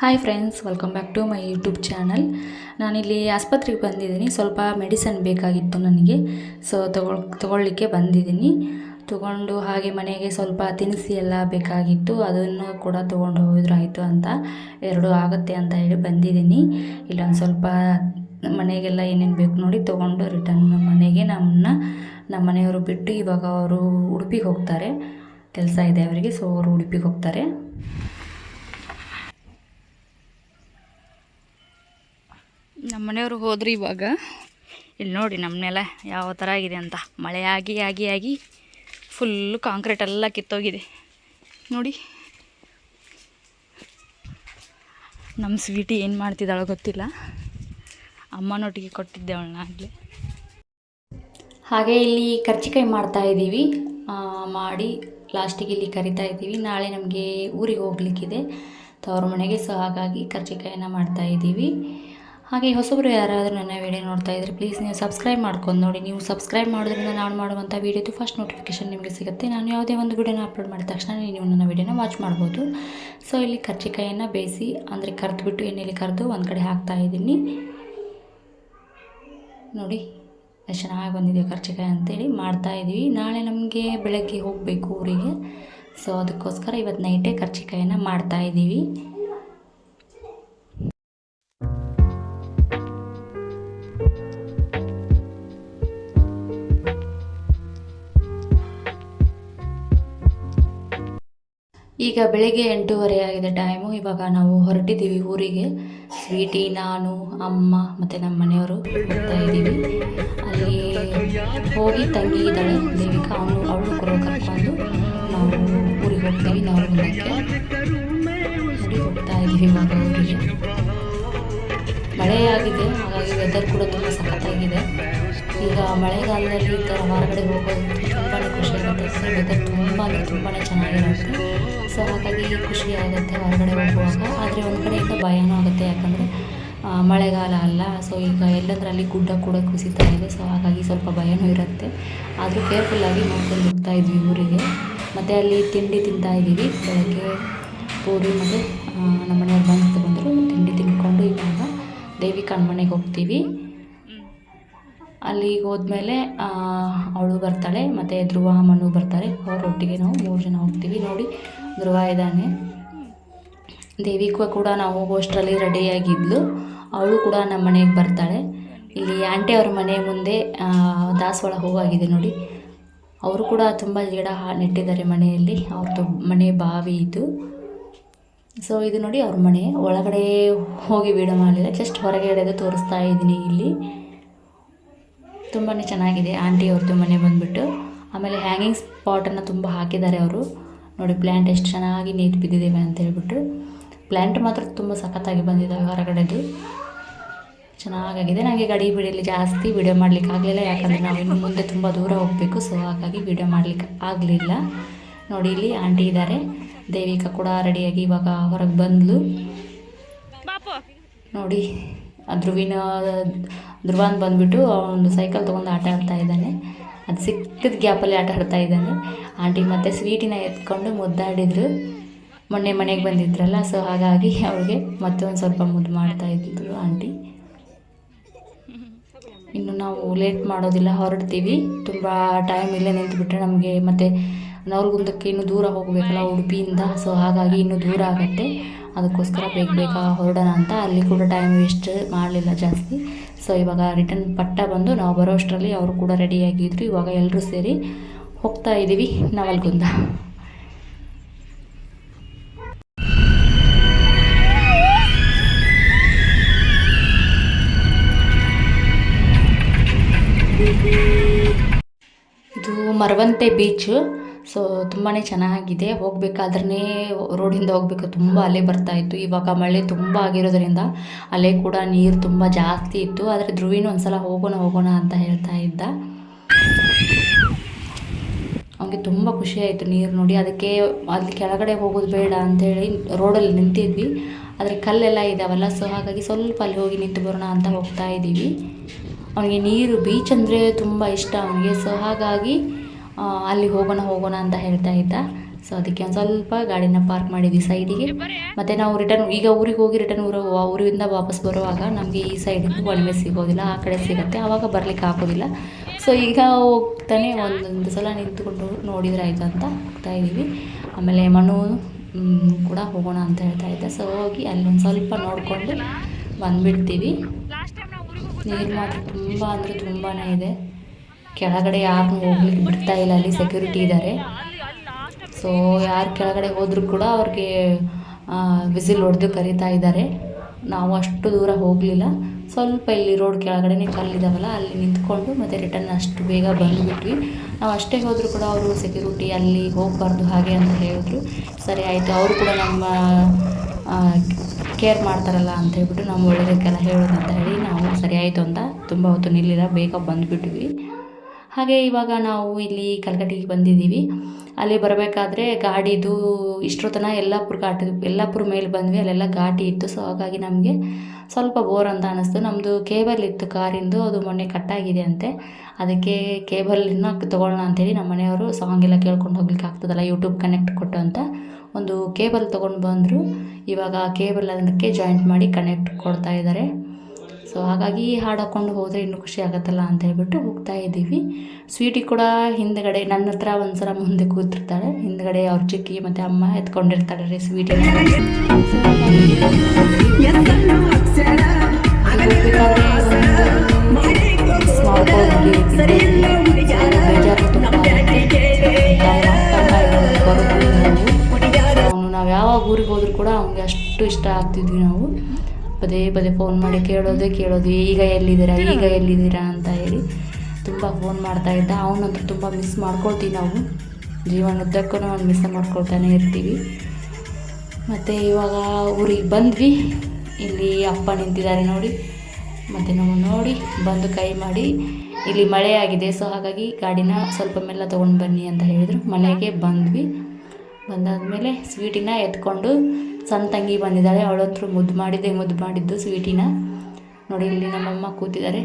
Hi friends, welcome back to my YouTube channel. ನಾನಿಲ್ಲಿ ಆಸ್ಪತ್ರೆಗೆ ಬಂದಿದ್ದೀನಿ. ಸ್ವಲ್ಪ ಮೆಡಿಸನ್ ಬೇಕಾಗಿತ್ತು ನನಗೆ. ಸೊ ತಗೊಳ್ಳಿಕ್ಕೆ ಬಂದಿದ್ದೀನಿ. ತೊಗೊಂಡು ಹಾಗೆ ಮನೆಗೆ ಸ್ವಲ್ಪ ತಿನಿಸಿ ಎಲ್ಲ ಬೇಕಾಗಿತ್ತು, ಅದನ್ನು ಕೂಡ ತೊಗೊಂಡು ಹೋಗಿದ್ರೆ ಆಯಿತು ಅಂತ, ಎರಡೂ ಆಗುತ್ತೆ ಅಂತ ಹೇಳಿ ಬಂದಿದ್ದೀನಿ. ಇಲ್ಲೊಂದು ಸ್ವಲ್ಪ ಮನೆಗೆಲ್ಲ ಏನೇನು ಬೇಕು ನೋಡಿ ತೊಗೊಂಡು ರಿಟರ್ನ್ ಮನೆಗೆ ನಮ್ಮ ಮನೆಯವರು ಬಿಟ್ಟು ಇವಾಗ ಅವರು ಉಡುಪಿಗೆ ಹೋಗ್ತಾರೆ. ಕೆಲಸ ಇದೆ ಅವರಿಗೆ, ಸೊ ಅವರು ಉಡುಪಿಗೆ ಹೋಗ್ತಾರೆ. ನಮ್ಮ ಮನೆಯವರು ಹೋದ್ರು ಇವಾಗ. ಇಲ್ಲಿ ನೋಡಿ ನಮ್ಮನೆಲ್ಲ ಯಾವ ಥರ ಆಗಿದೆ ಅಂತ. ಮಳೆ ಆಗಿ ಆಗಿ ಆಗಿ ಫುಲ್ಲು ಕಾಂಕ್ರೀಟ್ ಎಲ್ಲ ಕಿತ್ತೋಗಿದೆ ನೋಡಿ. ನಮ್ಮ ಸ್ವೀಟಿ ಏನು ಮಾಡ್ತಿದ್ದಾಳೋ ಗೊತ್ತಿಲ್ಲ. ಅಮ್ಮನೊಟ್ಟಿಗೆ ಕೊಟ್ಟಿದ್ದೆ ಅವಳನ್ನ ಆಗಲೇ. ಹಾಗೆ ಇಲ್ಲಿ ಕರ್ಜಿಕಾಯಿ ಮಾಡ್ತಾಯಿದ್ದೀವಿ. ಮಾಡಿ ಲಾಸ್ಟಿಗೆ ಇಲ್ಲಿ ಕರಿತಾ ಇದ್ದೀವಿ. ನಾಳೆ ನಮಗೆ ಊರಿಗೆ ಹೋಗ್ಲಿಕ್ಕಿದೆ ತವರು ಮನೆಗೆ. ಸೊ ಹಾಗಾಗಿ ಕರ್ಜಿಕಾಯಿನ ಮಾಡ್ತಾಯಿದ್ದೀವಿ. ಹಾಗೆ ಹೊಸಬರು ಯಾರಾದರೂ ನನ್ನ ವೀಡಿಯೋ ನೋಡ್ತಾ ಇದ್ದರೆ ಪ್ಲೀಸ್ ನೀವು ಸಬ್ಸ್ಕ್ರೈಬ್ ಮಾಡ್ಕೊಂಡು ನೋಡಿ. ನೀವು ಸಬ್ಸ್ಕ್ರೈಬ್ ಮಾಡೋದ್ರಿಂದ ನಾನು ಮಾಡುವಂಥ ವೀಡಿಯೋದು ಫಸ್ಟ್ ನೋಟಿಫಿಕೇಷನ್ ನಿಮಗೆ ಸಿಗುತ್ತೆ. ನಾನು ಯಾವುದೇ ಒಂದು ವೀಡಿಯೋನ ಅಪ್ಲೋಡ್ ಮಾಡಿದ ತಕ್ಷಣ ನೀವು ನನ್ನ ವೀಡಿಯೋನ ವಾಚ್ ಮಾಡ್ಬೋದು. ಸೊ ಇಲ್ಲಿ ಕರ್ಜಿಕಾಯಿಯನ್ನು ಬೇಯಿಸಿ ಅಂದರೆ ಕರೆದುಬಿಟ್ಟು ಎಣ್ಣೆಯಲ್ಲಿ ಕರೆದು ಒಂದು ಕಡೆ ಹಾಕ್ತಾಯಿದ್ದೀನಿ ನೋಡಿ. ಎಷ್ಟು ಚೆನ್ನಾಗಿ ಬಂದಿದೆ ಕರ್ಜಿಕಾಯಿ ಅಂತೇಳಿ ಮಾಡ್ತಾಯಿದ್ದೀವಿ. ನಾಳೆ ನಮಗೆ ಬೆಳಗ್ಗೆ ಹೋಗಬೇಕು ಊರಿಗೆ. ಸೊ ಅದಕ್ಕೋಸ್ಕರ ಇವತ್ತು ನೈಟೇ ಕರ್ಜಿಕಾಯಿಯನ್ನು ಮಾಡ್ತಾಯಿದ್ದೀವಿ. ಈಗ ಬೆಳಗ್ಗೆ 8:30 ಆಗಿದೆ ಟೈಮು. ಇವಾಗ ನಾವು ಹೊರಟಿದ್ದೀವಿ ಊರಿಗೆ. ಸ್ವೀಟಿ, ನಾನು, ಅಮ್ಮ ಮತ್ತು ನಮ್ಮ ಮನೆಯವರು ಹೋಗ್ತಾ ಇದ್ದೀವಿ. ಅಲ್ಲಿ ಹೋಗಿ ತಂಗಿ ಇದ್ದಾಳೆ ದೇವಿಕಾ, ಅವಳು ಕೂಡ ಕರ್ಕೊಂಡು ನಾವು ಊರಿಗೆ ಹೋಗ್ತೀವಿ. ನಾವು ಹೊಲಕ್ಕೆ ನೋಡಿ ಹೋಗ್ತಾ ಇದ್ದೀವಿ ಇವಾಗ ಊರಿಗೆ. ಮಳೆಯಾಗಿದೆ, ಹಾಗಾಗಿ ವೆದರ್ ಕೂಡ ತುಂಬ ಸಖತ್ತಾಗಿದೆ. ಈಗ ಮಳೆಗಾಲದಲ್ಲಿ ಈ ಥರ ಹೊರಗಡೆ ಹೋಗೋದು ತುಂಬಾ ಖುಷಿ ಆಗುತ್ತೆ. ಸೊ ವೆದರ್ ತುಂಬ ಅಂದರೆ ತುಂಬಾ ಚೆನ್ನಾಗಿರುತ್ತೆ. ಸೊ ಹಾಗಾಗಿ ಖುಷಿ ಆಗುತ್ತೆ ಹೊರಗಡೆ ಹೋಗುವಾಗ. ಆದರೆ ಒಂದು ಕಡೆಯಿಂದ ಭಯನೂ ಆಗುತ್ತೆ, ಯಾಕಂದರೆ ಮಳೆಗಾಲ ಅಲ್ಲ. ಸೊ ಈಗ ಎಲ್ಲದರಲ್ಲಿ ಗುಡ್ಡ ಕೂಡ ಕುಸಿತಾ ಇದೆ. ಸೊ ಹಾಗಾಗಿ ಸ್ವಲ್ಪ ಭಯನೂ ಇರುತ್ತೆ. ಆದರೂ ಕೇರ್ಫುಲ್ಲಾಗಿ ನೋಡ್ಕೊಂಡು ಹೋಗ್ತಾ ಇದ್ವಿ ಊರಿಗೆ. ಮತ್ತು ಅಲ್ಲಿ ತಿಂಡಿ ತಿಂತಾಯಿದ್ದೀವಿ. ಬೆಳಗ್ಗೆ ಪೂರಿ ಮತ್ತು ನಮ್ಮ ಮನೆಯವ್ರು ಬಂದರು ತಿಂಡಿ ತಿಂದ್ಕೊಂಡು ಇವಾಗ ದೇವಿಕಾ ಮನೆಗೆ ಹೋಗ್ತೀವಿ. ಅಲ್ಲಿಗೆ ಹೋದ್ಮೇಲೆ ಅವಳು ಬರ್ತಾಳೆ ಮತ್ತು ಧ್ರುವ, ಮನು ಬರ್ತಾರೆ. ಅವರೊಟ್ಟಿಗೆ ನಾವು 3 ಜನ ಹೋಗ್ತೀವಿ. ನೋಡಿ ಧ್ರುವ ಇದ್ದಾನೆ. ದೇವಿಕಾ ಕೂಡ ನಾವು ಹೋಗೋಷ್ಟರಲ್ಲಿ ರೆಡಿಯಾಗಿದ್ಲು. ಅವಳು ಕೂಡ ನಮ್ಮ ಮನೆಗೆ ಬರ್ತಾಳೆ. ಇಲ್ಲಿ ಆಂಟಿ ಅವ್ರ ಮನೆ ಮುಂದೆ ದಾಸವಾಳ ಹೂವಾಗಿದೆ ನೋಡಿ. ಅವರು ಕೂಡ ತುಂಬ ಗಿಡ ನೆಟ್ಟಿದ್ದಾರೆ ಮನೆಯಲ್ಲಿ. ಅವ್ರದ್ದು ಮನೆ ಬಾವಿ ಇದು. ಸೊ ಇದು ನೋಡಿ ಅವ್ರ ಮನೆ. ಒಳಗಡೆ ಹೋಗಿ ವೀಡಿಯೋ ಮಾಡಲಿಲ್ಲ, ಜಸ್ಟ್ ಹೊರಗೆ ಹಿಡಿದು ತೋರಿಸ್ತಾ ಇದ್ದೀನಿ. ಇಲ್ಲಿ ತುಂಬಾ ಚೆನ್ನಾಗಿದೆ ಆಂಟಿ ಅವ್ರದ್ದು ಮನೆ ಬಂದುಬಿಟ್ಟು. ಆಮೇಲೆ ಹ್ಯಾಂಗಿಂಗ್ ಸ್ಪಾಟನ್ನು ತುಂಬ ಹಾಕಿದ್ದಾರೆ ಅವರು ನೋಡಿ. ಪ್ಲ್ಯಾಂಟ್ ಎಷ್ಟು ಚೆನ್ನಾಗಿ ನೀರು ಬಿದ್ದಿದ್ದೇವೆ ಅಂತ ಹೇಳ್ಬಿಟ್ಟು. ಪ್ಲ್ಯಾಂಟ್ ಮಾತ್ರ ತುಂಬ ಸಖತ್ತಾಗಿ ಬಂದಿದ್ದಾವೆ ಹೊರಗಡೆದು, ಚೆನ್ನಾಗಾಗಿದೆ. ನನಗೆ ಗಡಿ ಬಿಡಿಯಲ್ಲಿ ಜಾಸ್ತಿ ವೀಡಿಯೋ ಮಾಡಲಿಕ್ಕೆ ಆಗಲಿಲ್ಲ, ಯಾಕಂದರೆ ನಾವು ಇನ್ನು ಮುಂದೆ ತುಂಬ ದೂರ ಹೋಗಬೇಕು. ಸೊ ಹಾಗಾಗಿ ವೀಡಿಯೋ ಮಾಡಲಿಕ್ಕೆ ಆಗಲಿಲ್ಲ. ನೋಡಿ ಇಲ್ಲಿ ಆಂಟಿ ಇದ್ದಾರೆ. ದೇವಿಕಾ ಕೂಡ ರೆಡಿಯಾಗಿ ಇವಾಗ ಹೊರಗೆ ಬಂದಳು ನೋಡಿ. ಧ್ರುವನ್ ಬಂದುಬಿಟ್ಟು ಒಂದು ಸೈಕಲ್ ತೊಗೊಂಡು ಆಟ ಆಡ್ತಾ ಇದ್ದಾನೆ. ಅದು ಸಿಕ್ಕಿದ ಗ್ಯಾಪಲ್ಲಿ ಆಟ ಆಡ್ತಾ ಇದ್ದಾನೆ. ಆಂಟಿ ಮತ್ತು ಸ್ವೀಟಿನ ಎತ್ಕೊಂಡು ಮುದ್ದಾಡಿದ್ರು. ಮೊನ್ನೆ ಮನೆಗೆ ಬಂದಿದ್ರಲ್ಲ, ಸೊ ಹಾಗಾಗಿ ಅವ್ರಿಗೆ ಮತ್ತೊಂದು ಸ್ವಲ್ಪ ಮುದ್ದು ಮಾಡ್ತಾ ಇದ್ದರು ಆಂಟಿ. ಇನ್ನು ನಾವು ಲೇಟ್ ಮಾಡೋದಿಲ್ಲ, ಹೊರಡ್ತೀವಿ. ತುಂಬ ಟೈಮ್ ಇಲ್ಲೇ ನಿಂತುಬಿಟ್ರೆ ನಮಗೆ ಮತ್ತು ನವಲಗುಂದಕ್ಕೆ ಇನ್ನೂ ದೂರ ಹೋಗಬೇಕಲ್ಲ ಉಡುಪಿಯಿಂದ. ಸೊ ಹಾಗಾಗಿ ಇನ್ನೂ ದೂರ ಆಗುತ್ತೆ. ಅದಕ್ಕೋಸ್ಕರ ಬೇಗ ಹೊರಡೋಣ ಅಂತ. ಅಲ್ಲಿ ಕೂಡ ಟೈಮ್ ವೇಸ್ಟ್ ಮಾಡಲಿಲ್ಲ ಜಾಸ್ತಿ. ಸೊ ಇವಾಗ ರಿಟರ್ನ್ ಪಟ್ಟ ಬಂದು ನಾವು ಬರೋ ಅಷ್ಟರಲ್ಲಿ ಅವರು ಕೂಡ ರೆಡಿಯಾಗಿದ್ದರು. ಇವಾಗ ಎಲ್ಲರೂ ಸೇರಿ ಹೋಗ್ತಾ ಇದ್ದೀವಿ ನವಲಗುಂದ. ಇದು ಮರವಂತೆ ಬೀಚು. ಸೊ ತುಂಬಾ ಚೆನ್ನಾಗಿದೆ. ಹೋಗಬೇಕಾದ್ರೆ ರೋಡಿಂದ ಹೋಗಬೇಕು, ತುಂಬ ಅಲೆ ಬರ್ತಾಯಿತ್ತು. ಇವಾಗ ಮಳೆ ತುಂಬ ಆಗಿರೋದ್ರಿಂದ ಅಲೆ ಕೂಡ ನೀರು ತುಂಬ ಜಾಸ್ತಿ ಇತ್ತು. ಆದರೆ ಧ್ರುವಿನೂ ಒಂದು ಸಲ ಹೋಗೋಣ ಅಂತ ಹೇಳ್ತಾ ಇದ್ದ. ಅವನಿಗೆ ತುಂಬ ಖುಷಿಯಾಯಿತು ನೀರು ನೋಡಿ. ಅದಕ್ಕೆ ಅಲ್ಲಿ ಕೆಳಗಡೆ ಹೋಗೋದು ಬೇಡ ಅಂಥೇಳಿ ರೋಡಲ್ಲಿ ನಿಂತಿದ್ವಿ. ಆದರೆ ಕಲ್ಲೆಲ್ಲ ಇದ್ದಾವಲ್ಲ, ಸೊ ಹಾಗಾಗಿ ಸ್ವಲ್ಪ ಅಲ್ಲಿ ಹೋಗಿ ನಿಂತು ಬರೋಣ ಅಂತ ಹೋಗ್ತಾ ಇದ್ದೀವಿ. ಅವನಿಗೆ ನೀರು, ಬೀಚ್ ಅಂದರೆ ತುಂಬ ಇಷ್ಟ ಅವನಿಗೆ. ಸೊ ಹಾಗಾಗಿ ಅಲ್ಲಿ ಹೋಗೋಣ ಅಂತ ಹೇಳ್ತಾ ಇದ್ದ. ಸೊ ಅದಕ್ಕೆ ಒಂದು ಸ್ವಲ್ಪ ಗಾಡಿನ ಪಾರ್ಕ್ ಮಾಡಿದ್ವಿ ಸೈಡಿಗೆ. ಮತ್ತು ನಾವು ಈಗ ಊರಿಗೆ ಹೋಗಿ ಊರಿಂದ ವಾಪಸ್ ಬರುವಾಗ ನಮಗೆ ಈ ಸೈಡಿಗೆ ಒಳಮೆ ಸಿಗೋದಿಲ್ಲ, ಆ ಕಡೆ ಸಿಗುತ್ತೆ, ಆವಾಗ ಬರಲಿಕ್ಕೆ ಆಗೋದಿಲ್ಲ. ಸೊ ಈಗ ಹೋಗ್ತಾನೆ ಒಂದೊಂದು ಸಲ ನಿಂತ್ಕೊಂಡು ನೋಡಿದ್ರೆ ಆಯಿತು ಅಂತ ಹೋಗ್ತಾ ಇದ್ದೀವಿ. ಆಮೇಲೆ ಮನು ಕೂಡ ಹೋಗೋಣ ಅಂತ ಹೇಳ್ತಾ ಇದ್ದೆ. ಸೊ ಹೋಗಿ ಅಲ್ಲೊಂದು ಸ್ವಲ್ಪ ನೋಡಿಕೊಂಡು ಬಂದುಬಿಡ್ತೀವಿ. ನೀರು ಮಾತ್ರ ತುಂಬ ಅಂದರೆ ತುಂಬಾ ಇದೆ. ಕೆಳಗಡೆ ಯಾರನ್ನೂ ಹೋಗ್ಲಿಕ್ಕೆ ಬಿಡ್ತಾ ಇಲ್ಲ, ಅಲ್ಲಿ ಸೆಕ್ಯೂರಿಟಿ ಇದ್ದಾರೆ. ಸೊ ಯಾರು ಕೆಳಗಡೆ ಹೋದರೂ ಕೂಡ ಅವ್ರಿಗೆ ವಿಸಿಲ್ ಹೊಡೆದು ಕರೀತಾ ಇದ್ದಾರೆ. ನಾವು ಅಷ್ಟು ದೂರ ಹೋಗಲಿಲ್ಲ, ಸ್ವಲ್ಪ ಇಲ್ಲಿ ರೋಡ್ ಕೆಳಗಡೆ ಕಲ್ಲಿದ್ದಾವಲ್ಲ ಅಲ್ಲಿ ನಿಂತ್ಕೊಂಡು ಮತ್ತು ರಿಟರ್ನ್ ಅಷ್ಟು ಬೇಗ ಬಂದುಬಿಟ್ವಿ. ನಾವು ಅಷ್ಟೇ ಹೋದರೂ ಕೂಡ ಅವರು ಸೆಕ್ಯೂರಿಟಿ ಅಲ್ಲಿ ಹೋಗಬಾರ್ದು ಹಾಗೆ ಅಂತ ಹೇಳಿದ್ರು. ಸರಿ ಆಯಿತು, ಅವರು ಕೂಡ ನಮ್ಮ ಕೇರ್ ಮಾಡ್ತಾರಲ್ಲ ಅಂತ ಹೇಳ್ಬಿಟ್ಟು ನಮ್ಮ ಒಳ್ಳೆಯದಕ್ಕೆಲ್ಲ ಹೇಳೋದಂತ ಹೇಳಿ ನಾವು ಸರಿ ಆಯಿತು ಅಂತ ತುಂಬ ಹೊತ್ತು ನಿಲ್ಲಿಲ್ಲ, ಬೇಗ ಬಂದುಬಿಟ್ವಿ. ಹಾಗೆ ಇವಾಗ ನಾವು ಇಲ್ಲಿ ಕಲ್ಕಟ್ಟಿಗೆ ಬಂದಿದ್ದೀವಿ. ಅಲ್ಲಿ ಬರಬೇಕಾದ್ರೆ ಗಾಡಿದು ಇಷ್ಟೊತ್ತನ ಯಲ್ಲಾಪುರ ಮೇಲೆ ಬಂದ್ವಿ, ಅಲ್ಲೆಲ್ಲ ಘಾಟಿ ಇತ್ತು. ಸೊ ಹಾಗಾಗಿ ನಮಗೆ ಸ್ವಲ್ಪ ಬೋರ್ ಅಂತ ಅನ್ನಿಸ್ತು. ನಮ್ಮದು ಕೇಬಲ್ ಇತ್ತು ಕಾರಿಂದು, ಅದು ಮೊನ್ನೆ ಕಟ್ಟಾಗಿದೆ ಅಂತೆ. ಅದಕ್ಕೆ ಕೇಬಲನ್ನ ತೊಗೊಳ್ಳೋಣ ಅಂಥೇಳಿ ನಮ್ಮ ಮನೆಯವರು ಸಾಂಗ್ ಎಲ್ಲ ಕೇಳ್ಕೊಂಡು ಹೋಗ್ಲಿಕ್ಕೆ ಆಗ್ತದಲ್ಲ ಯೂಟ್ಯೂಬ್ ಕನೆಕ್ಟ್ ಕೊಟ್ಟು ಅಂತ ಒಂದು ಕೇಬಲ್ ತೊಗೊಂಡು ಬಂದರು. ಇವಾಗ ಕೇಬಲ್ ಅದಕ್ಕೆ ಜಾಯಿಂಟ್ ಮಾಡಿ ಕನೆಕ್ಟ್ ಕೊಡ್ತಾ ಇದ್ದಾರೆ. ಸೊ ಹಾಗಾಗಿ ಹಾಡು ಹಾಕ್ಕೊಂಡು ಹೋದರೆ ಇನ್ನೂ ಖುಷಿ ಆಗುತ್ತಲ್ಲ ಅಂತ ಹೇಳ್ಬಿಟ್ಟು ಹೋಗ್ತಾ ಇದ್ದೀವಿ. ಸ್ವೀಟಿ ಕೂಡ ಹಿಂದ್ಗಡೆ ನನ್ನ ಹತ್ರ ಒಂದು ಸಲ ಮುಂದೆ ಕೂತಿರ್ತಾಳೆ, ಹಿಂದ್ಗಡೆ ಅವ್ರ ಚಿಕ್ಕಿ ಮತ್ತು ಅಮ್ಮ ಎತ್ಕೊಂಡಿರ್ತಾಳೆ ರೀ ಸ್ವೀಟಿನ. ನಾವು ಯಾವಾಗ ಊರಿಗೆ ಹೋದರೂ ಕೂಡ ಅವ್ನಿಗೆ ಅಷ್ಟು ಇಷ್ಟ ಆಗ್ತಿದ್ವಿ. ನಾವು ಪದೇ ಪದೇ ಫೋನ್ ಮಾಡಿ ಕೇಳೋದು ಈಗ ಎಲ್ಲಿದ್ದೀರಾ ಅಂತ ಹೇಳಿ ತುಂಬ ಫೋನ್ ಮಾಡ್ತಾಯಿದ್ದ. ಅವನಂತೂ ತುಂಬ ಮಿಸ್ ಮಾಡ್ಕೊಳ್ತೀವಿ ನಾವು, ಜೀವನದುದ್ದಕ್ಕೂ ಅವ್ನು ಮಿಸ್ ಮಾಡ್ಕೊಳ್ತಾನೆ ಇರ್ತೀವಿ. ಮತ್ತು ಇವಾಗ ಊರಿಗೆ ಬಂದ್ವಿ, ಇಲ್ಲಿ ಅಪ್ಪ ನಿಂತಿದ್ದಾರೆ ನೋಡಿ. ಮತ್ತು ನಾವು ನೋಡಿ ಬಂದು ಕೈ ಮಾಡಿ, ಇಲ್ಲಿ ಮಳೆ ಆಗಿದೆ. ಸೊ ಹಾಗಾಗಿ ಗಾಡಿನ ಸ್ವಲ್ಪ ಮೆಲ್ಲ ತೊಗೊಂಡು ಬನ್ನಿ ಅಂತ ಹೇಳಿದರು. ಮನೆಗೆ ಬಂದ್ವಿ. ಬಂದಾದಮೇಲೆ ಸ್ವೀಟಿನ ಎತ್ಕೊಂಡು ಸಣ್ಣ ತಂಗಿ ಬಂದಿದ್ದಾಳೆ, ಅವಳಂತೂ ಮುದ್ದು ಮಾಡಿದ್ದು ಸ್ವೀಟಿನ ನೋಡಿ. ಇಲ್ಲಿ ನಮ್ಮಮ್ಮ ಕೂತಿದ್ದಾರೆ.